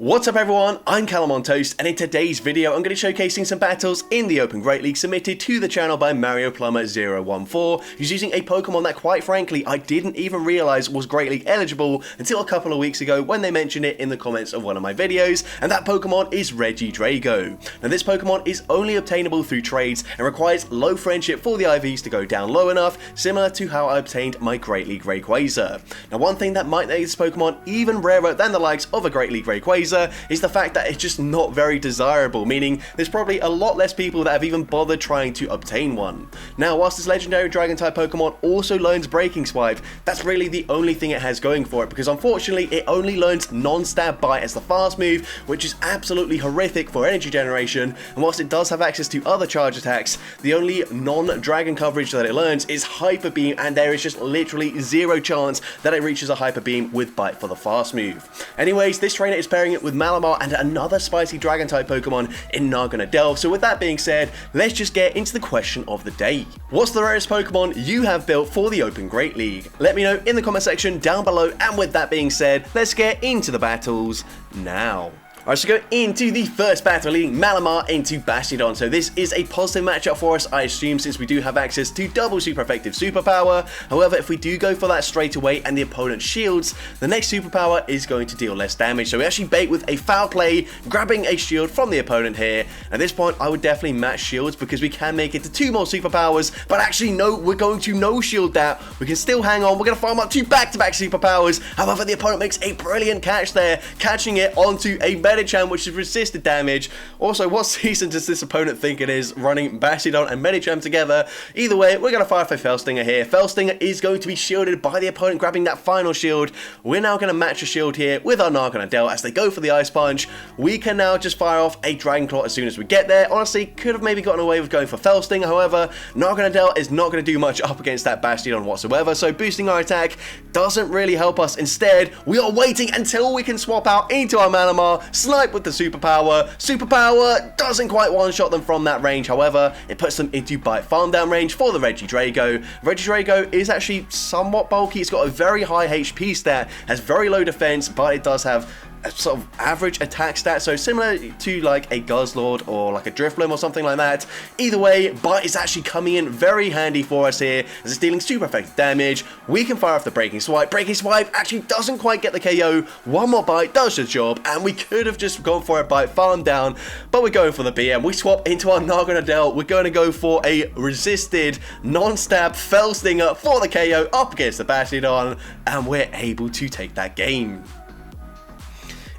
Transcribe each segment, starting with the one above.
What's up everyone, I'm CallumOnToast, and in today's video I'm going to be showcasing some battles in the Open Great League submitted to the channel by Mario Plumber 014, who's using a Pokemon that quite frankly I didn't even realise was Great League eligible until a couple of weeks ago when they mentioned it in the comments of one of my videos, and that Pokemon is Regidrago. Now this Pokemon is only obtainable through trades and requires low friendship for the IVs to go down low enough, similar to how I obtained my Great League Rayquaza. Now one thing that might make this Pokemon even rarer than the likes of a Great League Rayquaza is the fact that it's just not very desirable, meaning there's probably a lot less people that have even bothered trying to obtain one. Now whilst this legendary dragon type Pokemon also learns Breaking Swipe, that's really the only thing it has going for it, because unfortunately it only learns non-stab bite as the fast move, which is absolutely horrific for energy generation, and whilst it does have access to other charge attacks, the only non-dragon coverage that it learns is Hyper Beam, and there is just literally zero chance that it reaches a Hyper Beam with bite for the fast move. Anyways, this trainer is pairing it with Malamar and another spicy dragon type Pokemon in Nargonadel. So with that being said, let's just get into the question of the day. What's the rarest Pokemon you have built for the Open Great League? Let me know in the comment section down below, and with that being said, let's get into the battles now. Alright, so go into the first battle, leading Malamar into Bastiodon. So this is a positive matchup for us, I assume, since we do have access to double super effective superpower. However, if we do go for that straight away and the opponent shields, the next superpower is going to deal less damage. So we actually bait with a foul play, grabbing a shield from the opponent here. At this point, I would definitely match shields because we can make it to 2 more superpowers, but actually no, we're going to no shield that. We can still hang on, we're going to farm up 2 back-to-back superpowers. However, the opponent makes a brilliant catch there, catching it onto a Medicham, which has resisted damage. Also, what season does this opponent think it is, running Bastiodon and Medicham together? Either way, we're going to fire off a Fell Stinger here. Fell Stinger is going to be shielded by the opponent grabbing that final shield. We're now going to match a shield here with our Nargonadel as they go for the Ice Punch. We can now just fire off a Dragon Claw as soon as we get there. Honestly, could have maybe gotten away with going for Fell Stinger. However, Nargonadel is not going to do much up against that Bastiodon whatsoever, so boosting our attack doesn't really help us. Instead, we are waiting until we can swap out into our Malamar, snipe with the superpower. Superpower doesn't quite one-shot them from that range, however, it puts them into bite farm down range for the Regidrago. Regidrago is actually somewhat bulky. It's got a very high HP stat, has very low defense, but it does have a sort of average attack stat, so similar to like a Guzzlord or like a Drifloon or something like that. Either way, bite is actually coming in very handy for us here as it's dealing super effective damage. We can fire off the Breaking Swipe. Breaking Swipe actually doesn't quite get the KO. One more bite does the job, and we could have just gone for a bite farm down, but we're going for the BM. We swap into our Nargonadel. We're going to go for a resisted non-stab Fell Stinger for the KO up against the Bastiodon, and we're able to take that game.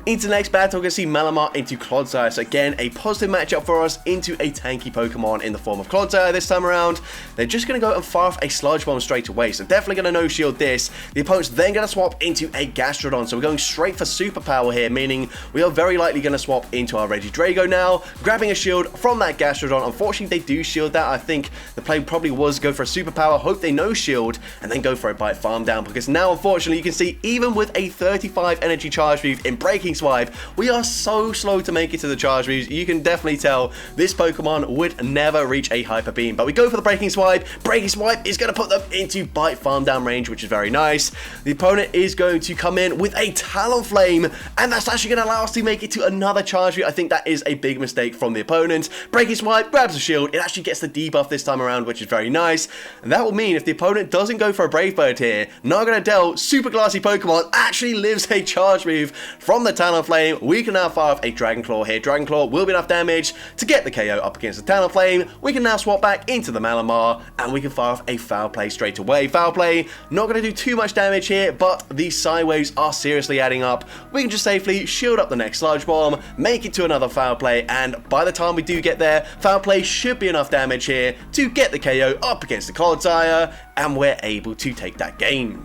Into the next battle, we're going to see Malamar into Clodsire. So again, a positive matchup for us into a tanky Pokemon in the form of Clodsire this time around. They're just going to go and fire off a Sludge Bomb straight away, so definitely going to no-shield this. The opponent's then going to swap into a Gastrodon, so we're going straight for Superpower here, meaning we are very likely going to swap into our Regidrago now, grabbing a shield from that Gastrodon. Unfortunately, they do shield that. I think the play probably was go for a Superpower, hope they no-shield, and then go for a bite farm down, because now, unfortunately, you can see even with a 35 energy charge move in Breaking Swipe, we are so slow to make it to the charge moves. You can definitely tell this Pokemon would never reach a Hyper Beam, but we go for the Breaking Swipe. Breaking Swipe is going to put them into bite farm down range, which is very nice. The opponent is going to come in with a Talonflame, and that's actually going to allow us to make it to another charge move. I think that is a big mistake from the opponent. Breaking Swipe grabs a shield. It actually gets the debuff this time around, which is very nice, and that will mean if the opponent doesn't go for a Brave Bird here, Nargonadel, super glassy Pokemon, actually lives a charge move from the Talonflame. We can now fire off a Dragon Claw here. Dragon Claw will be enough damage to get the KO up against the Talonflame. We can now swap back into the Malamar, and we can fire off a Foul Play straight away. Foul Play, not going to do too much damage here, but these Psy Waves are seriously adding up. We can just safely shield up the next Sludge Bomb, make it to another Foul Play, and by the time we do get there, Foul Play should be enough damage here to get the KO up against the Clodsire, and we're able to take that game.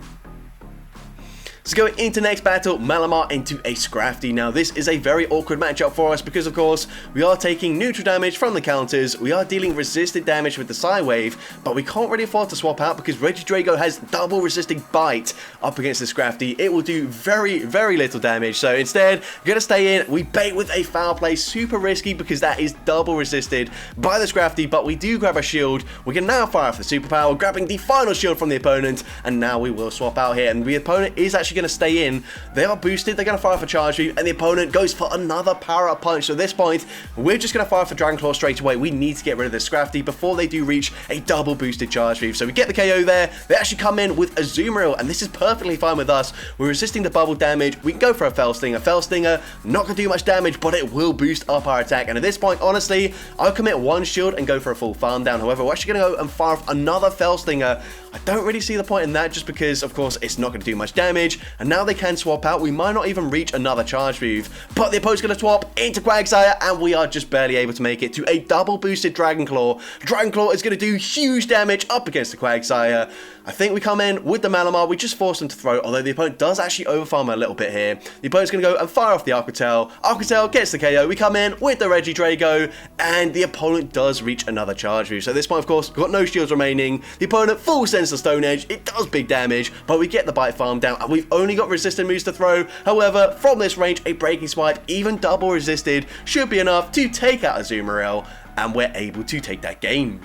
So going into next battle, Malamar into a Scrafty. Now this is a very awkward matchup for us because of course we are taking neutral damage from the counters, we are dealing resisted damage with the Psy Wave, but we can't really afford to swap out because Regidrago has double resisting bite up against the Scrafty. It will do very little damage, so instead we're going to stay in. We bait with a Foul Play, super risky because that is double resisted by the Scrafty, but we do grab a shield. We can now fire off the superpower, grabbing the final shield from the opponent, and now we will swap out here, and the opponent is actually actually going to stay in. They are boosted, they're going to fire off a charge move, and the opponent goes for another power-up punch. So at this point, we're just going to fire off a Dragon Claw straight away. We need to get rid of this Scrafty before they do reach a double boosted charge move. So we get the KO there. They actually come in with a Azumarill, and this is perfectly fine with us. We're resisting the bubble damage. We can go for a Fell Stinger. Fell Stinger, not going to do much damage, but it will boost up our attack. And at this point, honestly, I'll commit one shield and go for a full farm down. However, we're actually going to go and fire off another Fell Stinger. I don't really see the point in that just because, of course, it's not going to do much damage. And now they can swap out. We might not even reach another charge move, but the opponent's going to swap into Quagsire, and we are just barely able to make it to a double boosted Dragon Claw. Dragon Claw is going to do huge damage up against the Quagsire. I think we come in with the Malamar. We just force them to throw, although the opponent does actually overfarm a little bit here. The opponent's going to go and fire off the Arquitell. Arquitell gets the KO. We come in with the Regidrago, and the opponent does reach another charge move. So at this point, of course, got no shields remaining. The opponent full sends the Stone Edge. It does big damage, but we get the Bite Farm down, and we've only got resistant moves to throw. However, from this range, a Breaking Swipe, even double resisted, should be enough to take out Azumarill, and we're able to take that game.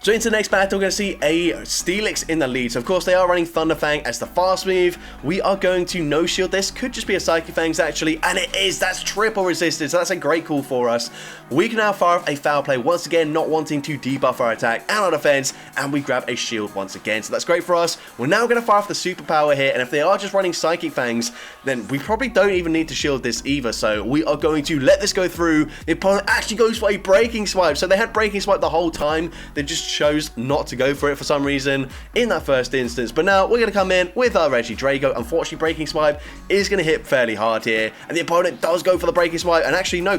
So into the next battle, we're going to see a Steelix in the lead. So of course they are running Thunder Fang as the fast move. We are going to no shield this. Could just be a Psychic Fangs actually, and it is. That's triple resisted, so that's a great call for us. We can now fire off a Foul Play once again, not wanting to debuff our attack and our defense, and we grab a shield once again. So that's great for us. We're now going to fire off the Superpower here, and if they are just running Psychic Fangs, then we probably don't even need to shield this either. So we are going to let this go through. The opponent actually goes for a Breaking Swipe. So they had Breaking Swipe the whole time. They just chose not to go for it for some reason in that first instance. But now we're going to come in with our Regidrago. Unfortunately, Breaking Swipe is going to hit fairly hard here, and the opponent does go for the Breaking Swipe. And actually, no,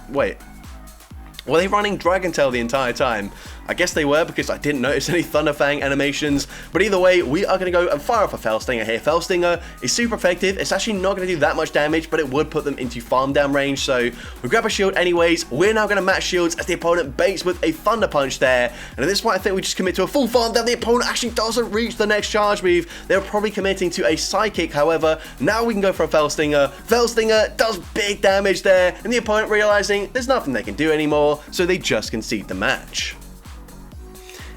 were they running Dragon Tail the entire time? I guess they were, because I didn't notice any Thunder Fang animations. But either way, we are going to go and fire off a Fell Stinger here. Fell Stinger is super effective. It's actually not going to do that much damage, but it would put them into farm down range. So we grab a shield anyways. We're now going to match shields as the opponent baits with a Thunder Punch there. And at this point, I think we just commit to a full farm down. The opponent actually doesn't reach the next charge move. They're probably committing to a Psychic. However, now we can go for a Fell Stinger. Fell Stinger does big damage there, and the opponent realizing there's nothing they can do anymore, so they just concede the match.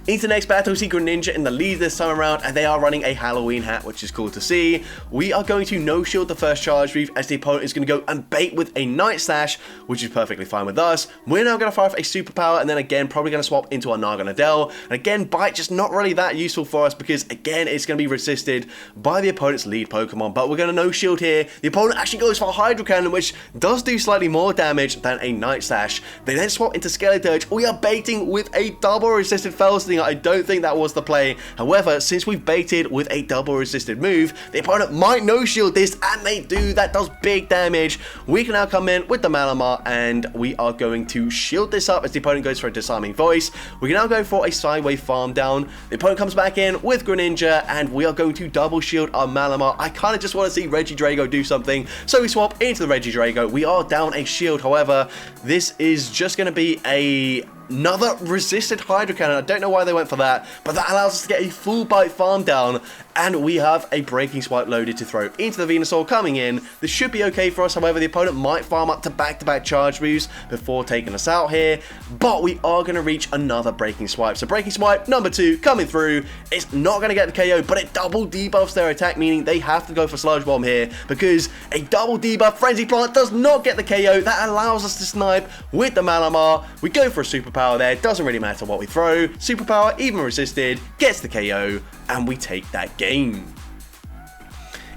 Into the next battle, we see Greninja in the lead this time around, and they are running a Halloween hat, which is cool to see. We are going to no shield the first charge move as the opponent is going to go and bait with a Night Slash, which is perfectly fine with us. We're now going to fire off a Superpower, and then again, probably going to swap into our Nargonadel. And again, Bite just not really that useful for us because, again, it's going to be resisted by the opponent's lead Pokemon. But we're going to no shield here. The opponent actually goes for a Hydro Cannon, which does do slightly more damage than a Night Slash. They then swap into Skeleturge. We are baiting with a double resisted Fell Stinger. I don't think that was the play. However, since we've baited with a double resisted move, the opponent might no shield this, and they do. That does big damage. We can now come in with the Malamar, and we are going to shield this up as the opponent goes for a Disarming Voice. We can now go for a Sideway Farm Down. The opponent comes back in with Greninja, and we are going to double shield our Malamar. I kind of just want to see Regidrago do something, so we swap into the Regidrago. We are down a shield. However, this is just going to be another resisted Hydro Cannon. I don't know why they went for that, but that allows us to get a full Bite Farm Down, and we have a Breaking Swipe loaded to throw into the Venusaur coming in. This should be okay for us. However, the opponent might farm up to back-to-back charge moves before taking us out here, but we are going to reach another Breaking Swipe. So Breaking Swipe number 2 coming through. It's not going to get the KO, but it double debuffs their attack, meaning they have to go for Sludge Bomb here, because a double debuff Frenzy Plant does not get the KO. That allows us to snipe with the Malamar. We go for a Superpower there. It doesn't really matter what we throw. Superpower, even resisted, gets the KO, and we take that game.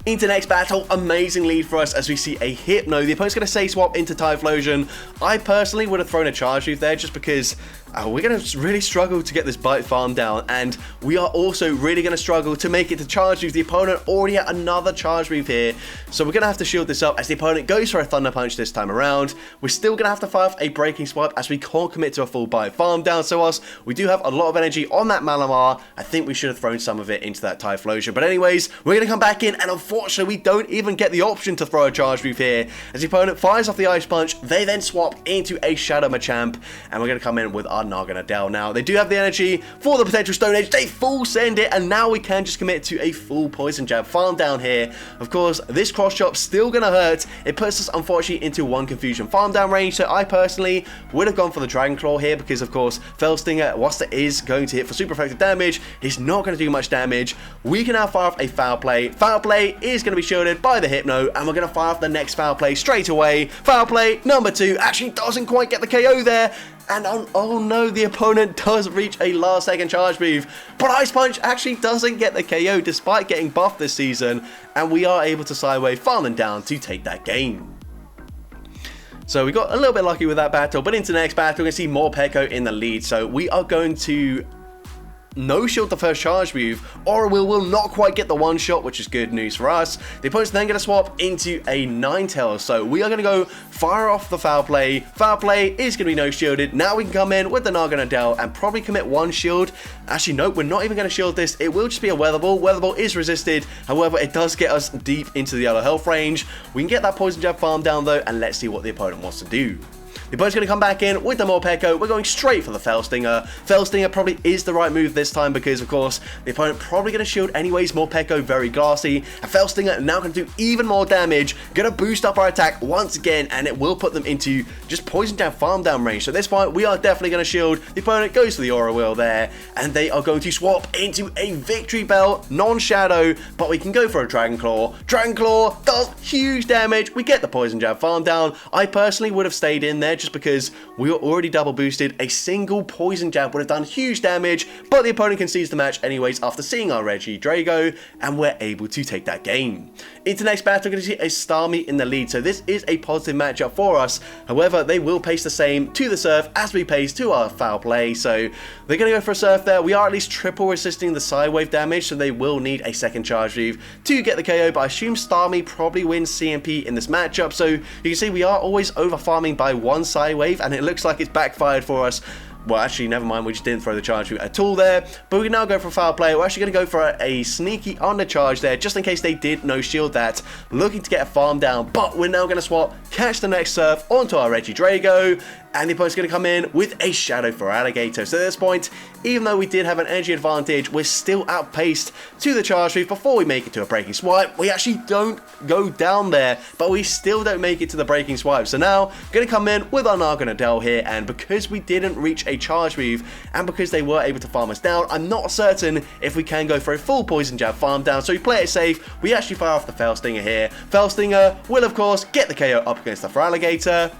Into next battle, amazing lead for us as we see a Hypno. The opponent's going to say swap into Typhlosion. I personally would have thrown a charge move there just because we're going to really struggle to get this Bite Farm down, and we are also really going to struggle to make it to charge move. The opponent already had another charge move here, so we're going to have to shield this up as the opponent goes for a Thunder Punch this time around. We're still going to have to fire off a Breaking Swipe as we can't commit to a full Bite Farm down, so we do have a lot of energy on that Malamar. I think we should have thrown some of it into that Typhlosion, but anyways, we're going to come back in, and unfortunately we don't even get the option to throw a charge move here as the opponent fires off the Ice Punch. They then swap into a Shadow Machamp, and we're going to come in with our our Narganadel now. They do have the energy for the potential Stone Edge. They full send it, and now we can just commit to a full Poison Jab farm down here. Of course, this cross chop still gonna hurt. It puts us unfortunately into one Confusion farm down range, so I personally would have gone for the Dragon Claw here because of course Fell Stinger, whilst it is going to hit for super effective damage, is not going to do much damage. We can now fire off a Foul Play. Foul Play is going to be shielded by the Hypno, and we're going to fire off the next Foul Play straight away. Foul Play number 2 actually doesn't quite get the KO there. And oh no, the opponent does reach a last second charge move, but Ice Punch actually doesn't get the KO despite getting buffed this season, and we are able to sideway farm them down to take that game. So we got a little bit lucky with that battle, but into the next battle, we're going to see more Peko in the lead. So we are going to no-shield the first charge move, or we will not quite get the one-shot, which is good news for us. The opponent's then going to swap into a Ninetales, so we are going to go fire off the Foul Play. Foul Play is going to be no-shielded. Now we can come in with the Narganadel and probably commit one shield. Actually, nope, we're not even going to shield this. It will just be a Weather Ball. Weather Ball is resisted. However, it does get us deep into the yellow health range. We can get that Poison Jab farm down, though, and let's see what the opponent wants to do. The opponent's going to come back in with the more Peko. We're going straight for the Fell Stinger. Fell Stinger probably is the right move this time because, of course, the opponent probably going to shield anyways. More Peko, very glassy. And Fell Stinger now going to do even more damage. Going to boost up our attack once again, and it will put them into just Poison Jab farm down range. So at this point, we are definitely going to shield. The opponent goes for the Aura Wheel there, and they are going to swap into a Victory Bell, non-shadow, but we can go for a Dragon Claw. Dragon Claw does huge damage. We get the Poison Jab farm down. I personally would have stayed in there just because we were already double boosted. A single Poison Jab would have done huge damage, but the opponent concedes the match anyways after seeing our Regidrago, and we're able to take that game. Into the next battle, we're going to see a Starmie in the lead, so this is a positive matchup for us. However, they will pace the same to the Surf as we pace to our Foul Play, so they're going to go for a Surf there. We are at least triple resisting the side wave damage, so they will need a second charge move to get the KO, but I assume Starmie probably wins CMP in this matchup, so you can see we are always over farming by one side wave, and it looks like it's backfired for us. Well, actually, never mind, we just didn't throw the charge route at all there, but we can now go for a Foul Play. We're actually going to go for a sneaky undercharge there, just in case they did no shield that, looking to get a farm down, but we're now going to swap, catch the next Surf onto our Regidrago, and the opponent's going to come in with a Shadow for Alligator. So at this point, even though we did have an energy advantage, we're still outpaced to the charge move before we make it to a Breaking Swipe. We actually don't go down there, but we still don't make it to the Breaking Swipe. So now, going to come in with our Narganadel here, and because we didn't reach a charge move, and because they were able to farm us down, I'm not certain if we can go for a full Poison Jab farm down. So we play it safe. We actually fire off the Fell Stinger here. Fell Stinger will, of course, get the KO up against the Alligator.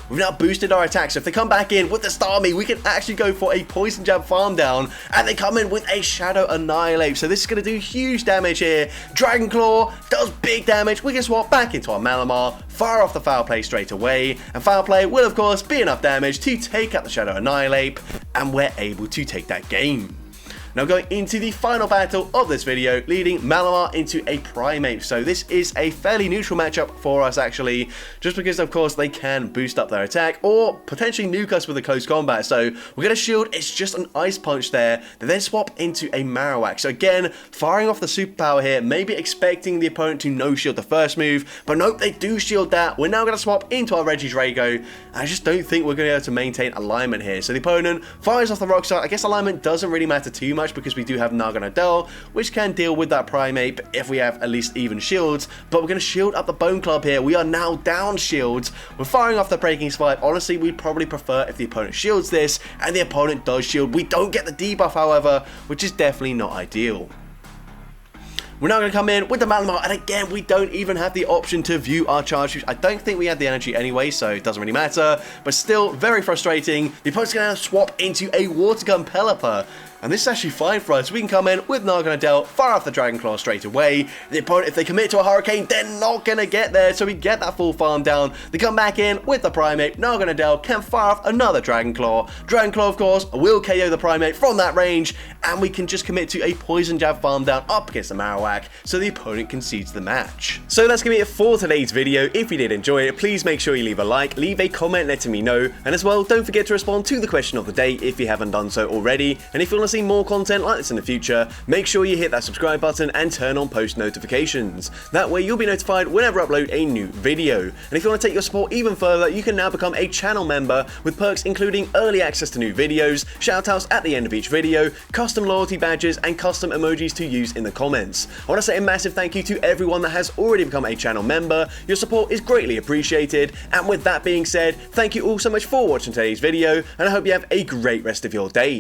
We've now boosted our attack, so if they come back in with the Starmie, we can actually go for a Poison Jab farm down, and they come in with a Shadow Annihilate, so this is going to do huge damage here. Dragon Claw does big damage. We can swap back into our Malamar, fire off the Foul Play straight away, and Foul Play will, of course, be enough damage to take out the Shadow Annihilate, and we're able to take that game. Now going into the final battle of this video, leading Malamar into a Primeape. So this is a fairly neutral matchup for us actually, just because of course they can boost up their attack or potentially nuke us with a close combat. So we're going to shield, it's just an Ice Punch there. They then swap into a Marowak. So again, firing off the superpower here, maybe expecting the opponent to no shield the first move, but nope, they do shield that. We're now going to swap into our Regidrago. I just don't think we're going to be able to maintain alignment here. So the opponent fires off the Rock Slide. I guess alignment doesn't really matter too much because we do have Narganadel, which can deal with that Primeape if we have at least even shields, but we're going to shield up the Bone Club here. We are now down shields. We're firing off the Breaking Swipe. Honestly, we'd probably prefer if the opponent shields this, and the opponent does shield. We don't get the debuff, however, which is definitely not ideal. We're now going to come in with the Malamar, and again, we don't even have the option to view our charge moves. I don't think we had the energy anyway, so it doesn't really matter, but still very frustrating. The opponent's going to swap into a Water Gun Pelipper, and this is actually fine for us. We can come in with Narganadel, fire off the Dragon Claw straight away. The opponent, if they commit to a Hurricane, they're not going to get there, so we get that full farm down. They come back in with the Primeape. Narganadel can fire off another Dragon Claw. Dragon Claw, of course, will KO the Primeape from that range, and we can just commit to a Poison Jab farm down up against the Marowak, so the opponent concedes the match. So that's going to be it for today's video. If you did enjoy it, please make sure you leave a like, leave a comment letting me know, and as well, don't forget to respond to the question of the day if you haven't done so already. And if you want to see more content like this in the future, make sure you hit that subscribe button and turn on post notifications. That way you'll be notified whenever I upload a new video. And if you want to take your support even further, you can now become a channel member with perks including early access to new videos, shoutouts at the end of each video, custom loyalty badges, and custom emojis to use in the comments. I want to say a massive thank you to everyone that has already become a channel member. Your support is greatly appreciated, and with that being said, thank you all so much for watching today's video, and I hope you have a great rest of your day.